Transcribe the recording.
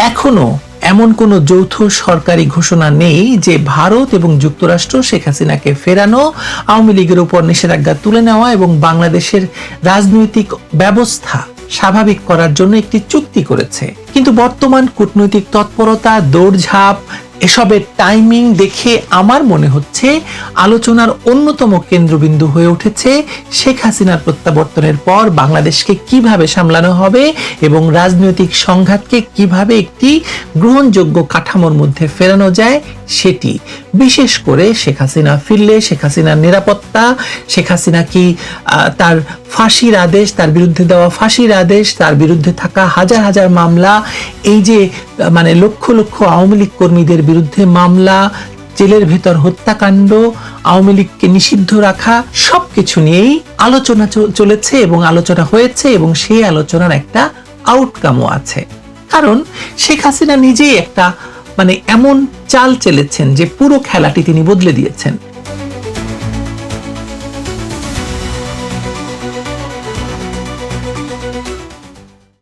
এখনো এমন কোনো যৌথ সরকারি ঘোষণা নেই যে ভারত এবং যুক্তরাষ্ট্র শেখ হাসিনাকে ফেরানো, আওয়ামী লীগের উপর নিষেধাজ্ঞা তুলে নেওয়া এবং বাংলাদেশের রাজনৈতিক ব্যবস্থা স্বাভাবিক করার জন্য একটি চুক্তি করেছে। কিন্তু বর্তমান কূটনৈতিক তৎপরতা, দৌড়ঝাঁপ, এসবের টাইমিং দেখে আমার মনে হচ্ছে আলোচনার অন্যতম কেন্দ্রবিন্দু হয়ে উঠেছে শেখ হাসিনার প্রত্যাবর্তনের পর বাংলাদেশকে কিভাবে সামলানো হবে এবং রাজনৈতিক সংঘাতকে কিভাবে একটি গ্রহণযোগ্য কাঠামোর মধ্যে ফেরানো যায় সেটি। বিশেষ করে শেখ হাসিনা ফিরলে শেখ হাসিনার নিরাপত্তা, শেখ হাসিনা কি তার ফাঁসির আদেশ, তার বিরুদ্ধে দেওয়া ফাঁসির আদেশ, তার বিরুদ্ধে থাকা হাজার হাজার মামলা, এই যে মানে লক্ষ লক্ষ আওয়ামী লীগ কর্মীদের বিরুদ্ধে মামলা, জেলের ভেতর হত্যাকাণ্ড, আওয়ামী লীগকে নিষিদ্ধ রাখা, সবকিছু নিয়েই আলোচনা চলেছে এবং আলোচনা হয়েছে এবং সেই আলোচনার একটা আউটকামও আছে। কারণ শেখ হাসিনা নিজেই একটা মানে এমন চাল চেলেছেন যে পুরো খেলাটি তিনি বদলে দিয়েছেন।